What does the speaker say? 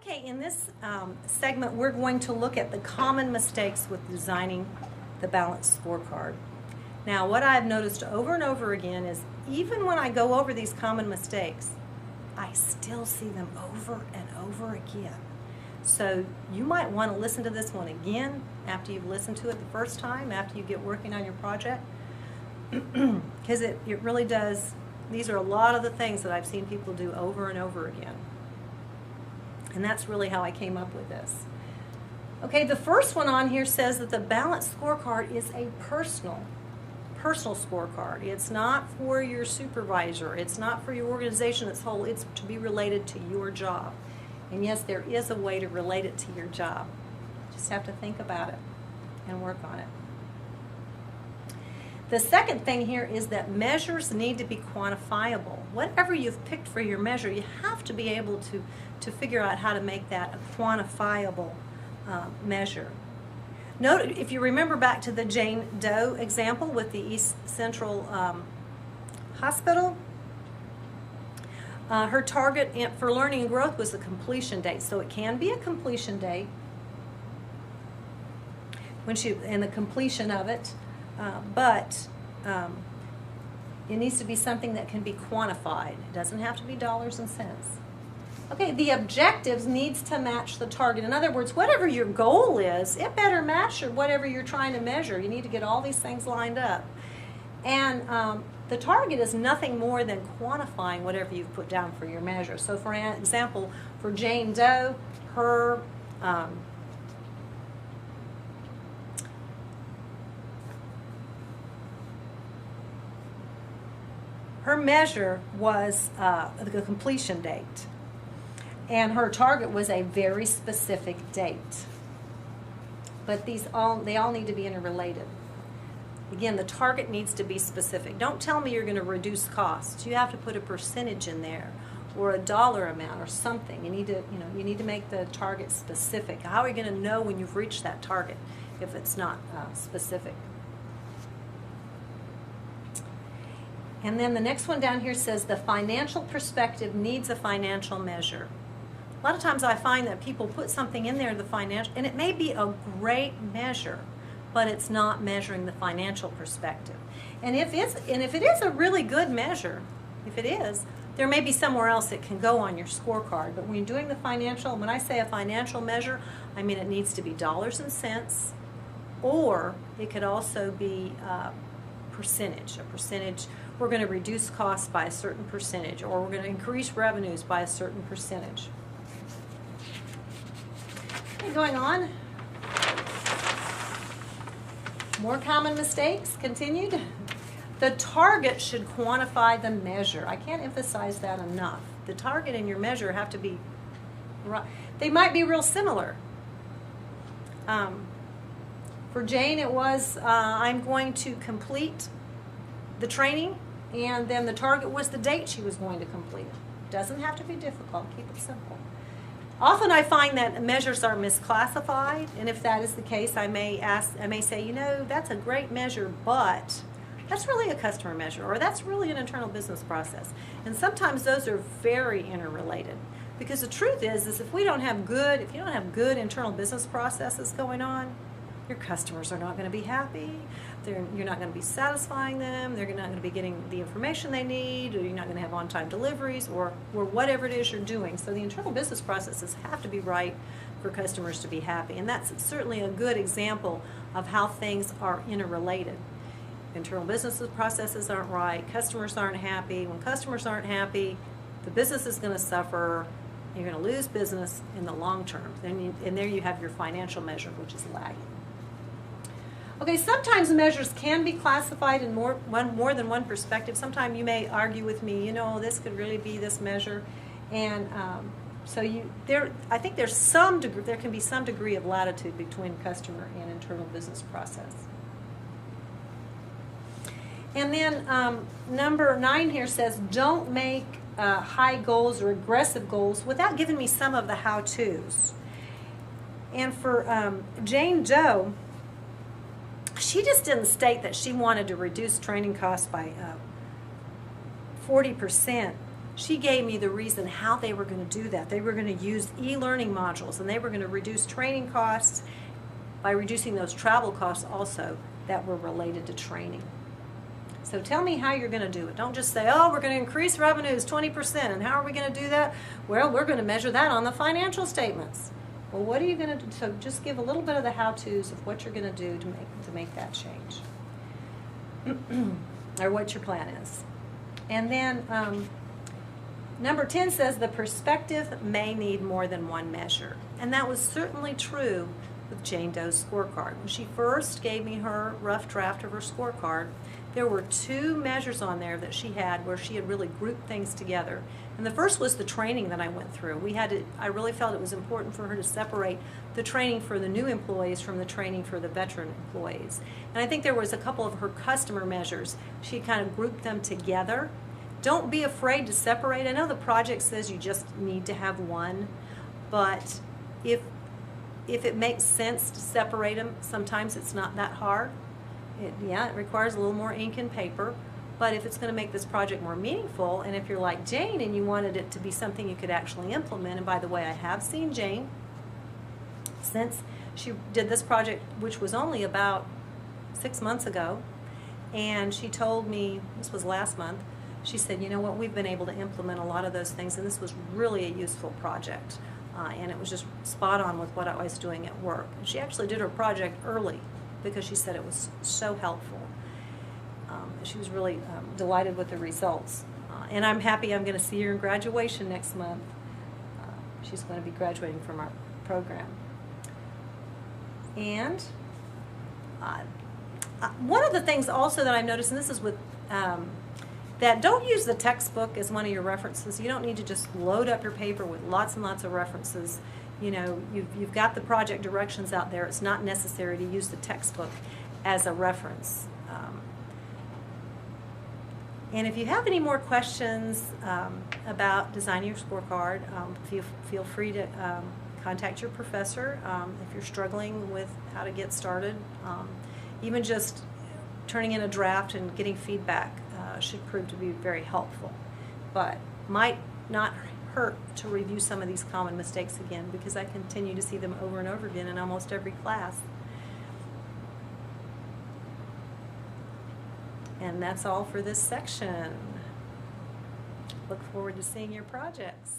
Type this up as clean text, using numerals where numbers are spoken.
Okay, in this segment, we're going to look at the common mistakes with designing the balanced scorecard. Now, what I've noticed over and over again is even when I go over these common mistakes, I still see them over and over again. So you might want to listen to this one again after you've listened to it the first time, after you get working on your project, because it really does. These are a lot of the things that I've seen people do over and over again. And that's really how I came up with this. Okay, the first one on here says that the balanced scorecard is a personal scorecard. It's not for your supervisor. It's not for your organization as a whole. It's to be related to your job. And yes, there is a way to relate it to your job. You just have to think about it and work on it. The second thing here is that measures need to be quantifiable. Whatever you've picked for your measure, you have to be able to figure out how to make that a quantifiable measure. Note, if you remember back to the Jane Doe example with the East Central Hospital, her target for learning and growth was the completion date. So it can be a completion date and the completion of it, but it needs to be something that can be quantified. It doesn't have to be dollars and cents. Okay, the objectives needs to match the target. In other words, whatever your goal is, it better match whatever you're trying to measure. You need to get all these things lined up. And the target is nothing more than quantifying whatever you've put down for your measure. So for example, for Jane Doe, her measure was the completion date. And her target was a very specific date. But they all need to be interrelated. Again, the target needs to be specific. Don't tell me you're going to reduce costs. You have to put a percentage in there or a dollar amount or something. You need to make the target specific. How are you going to know when you've reached that target if it's not specific? And then the next one down here says the financial perspective needs a financial measure. A lot of times I find that people put something in there, the financial, and it may be a great measure, but it's not measuring the financial perspective. And if it is a really good measure, if it is, there may be somewhere else it can go on your scorecard. But when you're doing the financial, when I say a financial measure, I mean it needs to be dollars and cents, or it could also be percentage. A percentage, we're going to reduce costs by a certain percentage, or we're going to increase revenues by a certain percentage. Okay, going on. More common mistakes, continued. The target should quantify the measure. I can't emphasize that enough. The target and your measure have to be right. They might be real similar. For Jane, it was, I'm going to complete the training, and then the target was the date she was going to complete it. Doesn't have to be difficult. Keep it simple. Often I find that measures are misclassified, and if that is the case, I may say, that's a great measure, but that's really a customer measure, or that's really an internal business process. And sometimes those are very interrelated, because the truth is if you don't have good internal business processes going on, your customers are not going to be happy. You're not going to be satisfying them. They're not going to be getting the information they need, or you're not going to have on-time deliveries, or whatever it is you're doing. So the internal business processes have to be right for customers to be happy. And that's certainly a good example of how things are interrelated. Internal business processes aren't right. Customers aren't happy. When customers aren't happy, the business is going to suffer. You're going to lose business in the long term. And there you have your financial measure, which is lagging. Okay, sometimes measures can be classified in more than one perspective. Sometimes you may argue with me, this could really be this measure, and I think there can be some degree of latitude between customer and internal business process. And then number 9 here says, don't make high goals or aggressive goals without giving me some of the how-tos. And for Jane Doe, she just didn't state that she wanted to reduce training costs by 40%. she gave me the reason how they were going to do that. They were going to use e-learning modules, and they were going to reduce training costs by reducing those travel costs also that were related to training. So tell me how you're going to do it. Don't just say, oh, we're going to increase revenues 20%, and how are we going to do that? Well, we're going to measure that on the financial statements. Well, what are you going to do? So just give a little bit of the how-tos of what you're going to do to make that change, or what your plan is. And then number 10 says the perspective may need more than one measure. And that was certainly true with Jane Doe's scorecard. When she first gave me her rough draft of her scorecard, there were 2 measures on there that she had where she had really grouped things together. And the first was the training that I went through. I really felt it was important for her to separate the training for the new employees from the training for the veteran employees. And I think there was a couple of her customer measures. She kind of grouped them together. Don't be afraid to separate. I know the project says you just need to have one, but if it makes sense to separate them, sometimes it's not that hard. It requires a little more ink and paper, but if it's going to make this project more meaningful, and if you're like Jane and you wanted it to be something you could actually implement, and by the way, I have seen Jane since she did this project, which was only about 6 months ago, and she told me, this was last month, she said, you know what, we've been able to implement a lot of those things, and this was really a useful project, and it was just spot on with what I was doing at work. And she actually did her project early because she said it was so helpful. She was really delighted with the results. And I'm happy I'm going to see her in graduation next month. She's going to be graduating from our program. And one of the things also that I've noticed, and this is with, that don't use the textbook as one of your references. You don't need to just load up your paper with lots and lots of references. You know, you've got the project directions out there. It's not necessary to use the textbook as a reference. And if you have any more questions about designing your scorecard, feel free to contact your professor if you're struggling with how to get started. Even just turning in a draft and getting feedback should prove to be very helpful. But might not hurt to review some of these common mistakes again, because I continue to see them over and over again in almost every class. And that's all for this section. Look forward to seeing your projects.